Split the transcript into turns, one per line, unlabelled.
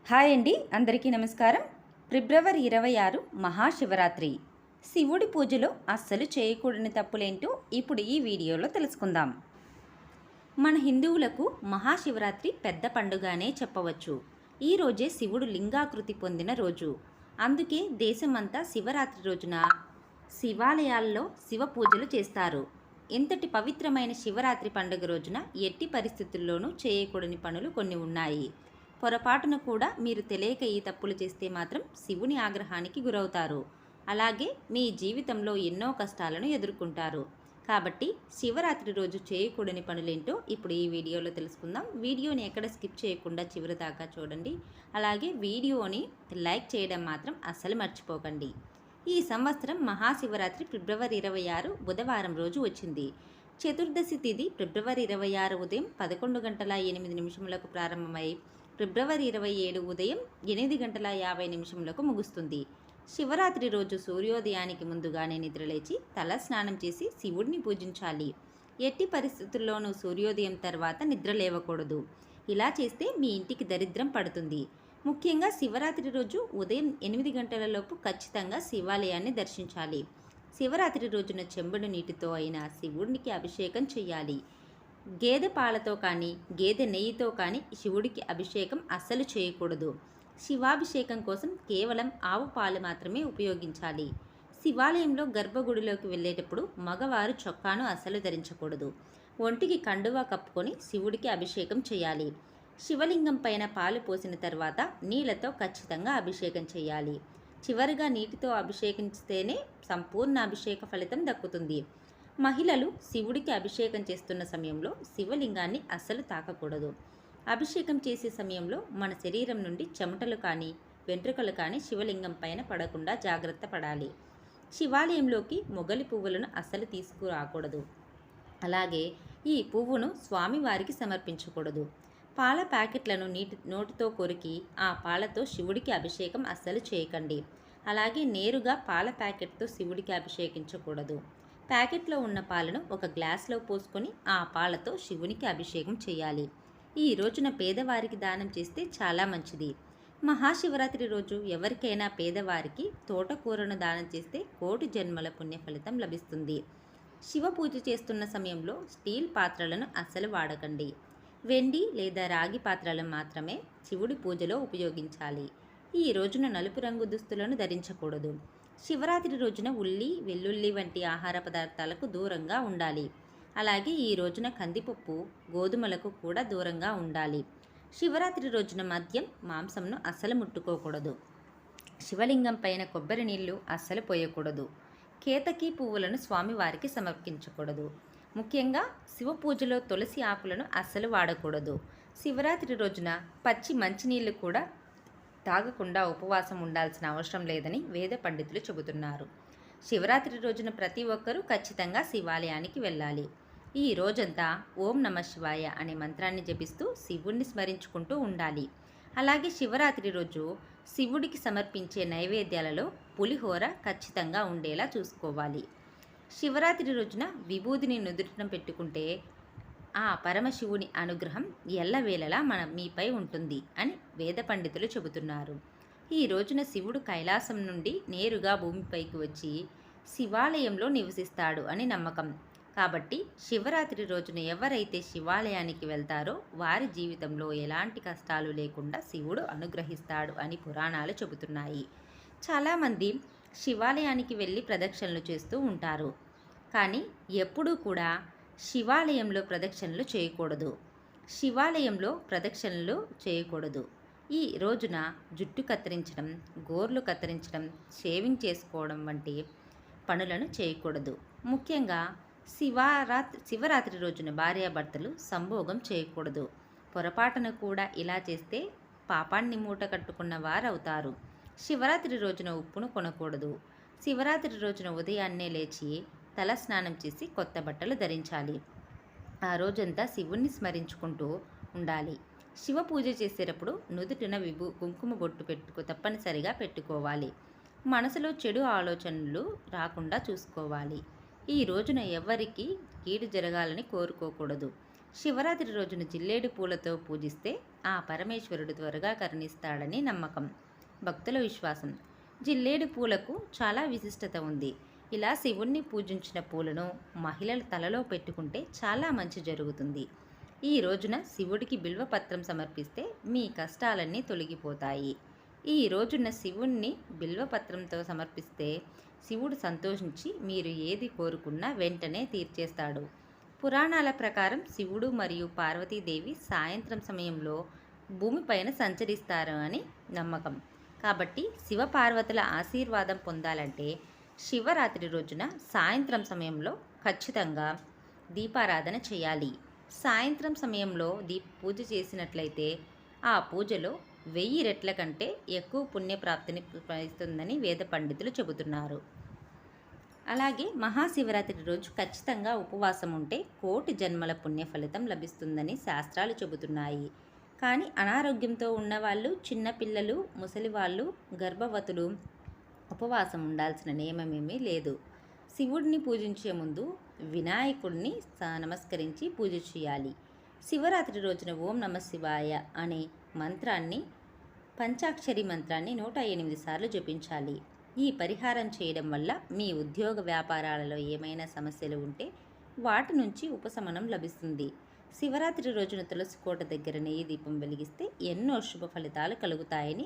Hi అండి, అందరికీ నమస్కారం. ఫిబ్రవరి 26 మహాశివరాత్రి. శివుడి పూజలో అస్సలు చేయకూడని తప్పులేంటో ఇప్పుడు ఈ వీడియోలో తెలుసుకుందాం. మన హిందువులకు మహాశివరాత్రి పెద్ద పండుగనే చెప్పవచ్చు. ఈ రోజే శివుడు లింగాకృతి పొందిన రోజు. అందుకే దేశమంతా శివరాత్రి రోజున శివాలయాల్లో శివ పూజలు చేస్తారు. ఇంతటి పవిత్రమైన శివరాత్రి పండుగ రోజున ఎట్టి పరిస్థితుల్లోనూ చేయకూడని పనులు కొన్ని ఉన్నాయి. పొరపాటున కూడా మీరు తెలియక ఈ తప్పులు చేస్తే మాత్రం శివుని ఆగ్రహానికి గురవుతారు. అలాగే మీ జీవితంలో ఎన్నో కష్టాలను ఎదుర్కొంటారు. కాబట్టి శివరాత్రి రోజు చేయకూడని పనులేంటో ఇప్పుడు ఈ వీడియోలో తెలుసుకుందాం. వీడియోని ఎక్కడ స్కిప్ చేయకుండా చివరి దాకా చూడండి. అలాగే వీడియోని లైక్ చేయడం మాత్రం అస్సలు మర్చిపోకండి. ఈ సంవత్సరం మహాశివరాత్రి ఫిబ్రవరి 26 బుధవారం రోజు వచ్చింది. చతుర్దశి తిథి ఫిబ్రవరి 26 ఉదయం 11:08 ప్రారంభమై ఫిబ్రవరి 27 ఉదయం 8:50 ముగుస్తుంది. శివరాత్రి రోజు సూర్యోదయానికి ముందుగానే నిద్రలేచి తల స్నానం చేసి శివుడిని పూజించాలి. ఎట్టి పరిస్థితుల్లోనూ సూర్యోదయం తర్వాత నిద్ర లేవకూడదు. ఇలా చేస్తే మీ ఇంటికి దరిద్రం పడుతుంది. ముఖ్యంగా శివరాత్రి రోజు ఉదయం 8 గంటలలోపు ఖచ్చితంగా శివాలయాన్ని దర్శించాలి. శివరాత్రి రోజున చెంబుడు నీటితో అయినా శివుడికి అభిషేకం చేయాలి. గేదె పాలతో కానీ గేదె నెయ్యితో కానీ శివుడికి అభిషేకం అస్సలు చేయకూడదు. శివాభిషేకం కోసం కేవలం ఆవు పాలు మాత్రమే ఉపయోగించాలి. శివాలయంలో గర్భగుడిలోకి వెళ్ళేటప్పుడు మగవారు చొక్కాను అస్సలు ధరించకూడదు. ఒంటికి కండువా కప్పుకొని శివుడికి అభిషేకం చేయాలి. శివలింగం పైన పాలు పోసిన తర్వాత నీళ్లతో ఖచ్చితంగా అభిషేకం చేయాలి. చివరిగా నీటితో అభిషేకిస్తేనే సంపూర్ణ అభిషేక ఫలితం దక్కుతుంది. మహిళలు శివుడికి అభిషేకం చేస్తున్న సమయంలో శివలింగాన్ని అస్సలు తాకకూడదు. అభిషేకం చేసే సమయంలో మన శరీరం నుండి చెమటలు కానీ వెంట్రుకలు కానీ శివలింగం పైన పడకుండా జాగ్రత్త పడాలి. శివాలయంలోకి మొగలి పువ్వులను అస్సలు తీసుకురాకూడదు. అలాగే ఈ పువ్వును స్వామివారికి సమర్పించకూడదు. పాల ప్యాకెట్లను నోటితో కొరికి ఆ పాలతో శివుడికి అభిషేకం అస్సలు చేయకండి. అలాగే నేరుగా పాల ప్యాకెట్తో శివుడికి అభిషేకించకూడదు. ప్యాకెట్లో ఉన్న పాలను ఒక గ్లాస్లో పోసుకొని ఆ పాలతో శివునికి అభిషేకం చేయాలి. ఈ రోజున పేదవారికి దానం చేస్తే చాలా మంచిది. మహాశివరాత్రి రోజు ఎవరికైనా పేదవారికి తోటకూరను దానం చేస్తే 1,000,000 జన్మల పుణ్య ఫలితం లభిస్తుంది. శివ పూజ చేస్తున్న సమయంలో స్టీల్ పాత్రలను అస్సలు వాడకండి. వెండి లేదా రాగి పాత్రలను మాత్రమే శివుడి పూజలో ఉపయోగించాలి. ఈ రోజున నలుపు రంగు దుస్తులను ధరించకూడదు. శివరాత్రి రోజున ఉల్లి, వెల్లుల్లి వంటి ఆహార పదార్థాలకు దూరంగా ఉండాలి. అలాగే ఈ రోజున కందిపప్పు, గోధుమలకు కూడా దూరంగా ఉండాలి. శివరాత్రి రోజున మద్యం, మాంసంను అస్సలు ముట్టుకోకూడదు. శివలింగం పైన కొబ్బరి నీళ్లు అస్సలు పోయకూడదు. కేతకి పువ్వులను స్వామివారికి సమర్పించకూడదు. ముఖ్యంగా శివ పూజలో తులసి ఆకులను అస్సలు వాడకూడదు. శివరాత్రి రోజున పచ్చి మంచినీళ్లు కూడా తాగకుండా ఉపవాసం ఉండాల్సిన అవసరం లేదని వేద పండితులు చెబుతున్నారు. శివరాత్రి రోజున ప్రతి ఒక్కరూ ఖచ్చితంగా శివాలయానికి వెళ్ళాలి. ఈ రోజంతా ఓం నమః శివాయ అనే మంత్రాన్ని జపిస్తూ శివుణ్ణి స్మరించుకుంటూ ఉండాలి. అలాగే శివరాత్రి రోజు శివుడికి సమర్పించే నైవేద్యాలలో పులిహోర ఖచ్చితంగా ఉండేలా చూసుకోవాలి. శివరాత్రి రోజున విభూదిని నుదుటిన పెట్టుకుంటే ఆ పరమశివుని అనుగ్రహం ఎల్లవేళలా మీపై ఉంటుంది అని వేద పండితులు చెబుతున్నారు. ఈ రోజున శివుడు కైలాసం నుండి నేరుగా భూమిపైకి వచ్చి శివాలయంలో నివసిస్తాడు అని నమ్మకం. కాబట్టి శివరాత్రి రోజున ఎవరైతే శివాలయానికి వెళ్తారో వారి జీవితంలో ఎలాంటి కష్టాలు లేకుండా శివుడు అనుగ్రహిస్తాడు అని పురాణాలు చెబుతున్నాయి. చాలామంది శివాలయానికి వెళ్ళి ప్రదక్షిణలు చేస్తూ ఉంటారు. కానీ ఎప్పుడూ కూడా శివాలయంలో ప్రదక్షిణలు చేయకూడదు. శివాలయంలో ప్రదక్షిణలు చేయకూడదు. ఈ రోజున జుట్టు కత్తిరించడం, గోర్లు కత్తిరించడం, షేవింగ్ చేసుకోవడం వంటి పనులను చేయకూడదు. ముఖ్యంగా శివరాత్రి రోజున భార్యాభర్తలు సంభోగం చేయకూడదు. పొరపాటున కూడా ఇలా చేస్తే పాపాన్ని మూట కట్టుకున్న వారవుతారు. శివరాత్రి రోజున ఉప్పును కొనకూడదు. శివరాత్రి రోజున ఉదయాన్నే లేచి తల స్నానం చేసి కొత్త బట్టలు ధరించాలి. ఆ రోజంతా శివుణ్ణి స్మరించుకుంటూ ఉండాలి. శివ పూజ చేసేటప్పుడు నుదుటిన కుంకుమ బొట్టు తప్పనిసరిగా పెట్టుకోవాలి. మనసులో చెడు ఆలోచనలు రాకుండా చూసుకోవాలి. ఈ రోజున ఎవరికి కీడు జరగాలని కోరుకోకూడదు. శివరాత్రి రోజున జిల్లేడు పూలతో పూజిస్తే ఆ పరమేశ్వరుడు త్వరగా కరుణిస్తాడని నమ్మకం, భక్తుల విశ్వాసం. జిల్లేడు పూలకు చాలా విశిష్టత ఉంది. ఇలా శివుణ్ణి పూజించిన పూలను మహిళల తలలో పెట్టుకుంటే చాలా మంచి జరుగుతుంది. ఈ రోజున శివుడికి బిల్వపత్రం సమర్పిస్తే మీ కష్టాలన్నీ తొలగిపోతాయి. ఈ రోజున శివుణ్ణి బిల్వపత్రంతో సమర్పిస్తే శివుడు సంతోషించి మీరు ఏది కోరుకున్నా వెంటనే తీర్చేస్తాడు. పురాణాల ప్రకారం శివుడు మరియు పార్వతీదేవి సాయంత్రం సమయంలో భూమిపైన సంచరిస్తారు అని నమ్మకం. కాబట్టి శివపార్వతుల ఆశీర్వాదం పొందాలంటే శివరాత్రి రోజున సాయంత్రం సమయంలో ఖచ్చితంగా దీపారాధన చేయాలి. సాయంత్రం సమయంలో పూజ చేసినట్లయితే ఆ పూజలో 1000 రెట్ల కంటే ఎక్కువ పుణ్యప్రాప్తిని ఇస్తుందని వేద పండితులు చెబుతున్నారు. అలాగే మహాశివరాత్రి రోజు ఖచ్చితంగా ఉపవాసం ఉంటే 1,000,000 జన్మల పుణ్య ఫలితం లభిస్తుందని శాస్త్రాలు చెబుతున్నాయి. కానీ అనారోగ్యంతో ఉన్నవాళ్ళు, చిన్నపిల్లలు, ముసలివాళ్ళు, గర్భవతులు ఉపవాసం ఉండాల్సిన నియమమేమీ లేదు. శివుడిని పూజించే ముందు వినాయకుడిని నమస్కరించి పూజ చేయాలి. శివరాత్రి రోజున ఓం నమ శివాయ అనే మంత్రాన్ని, పంచాక్షరి మంత్రాన్ని 108 సార్లు జపించాలి. ఈ పరిహారం చేయడం వల్ల మీ ఉద్యోగ వ్యాపారాలలో ఏమైనా సమస్యలు ఉంటే వాటి నుంచి ఉపశమనం లభిస్తుంది. శివరాత్రి రోజున తులసి కోట దగ్గర నెయ్యి దీపం వెలిగిస్తే ఎన్నో శుభ ఫలితాలు కలుగుతాయని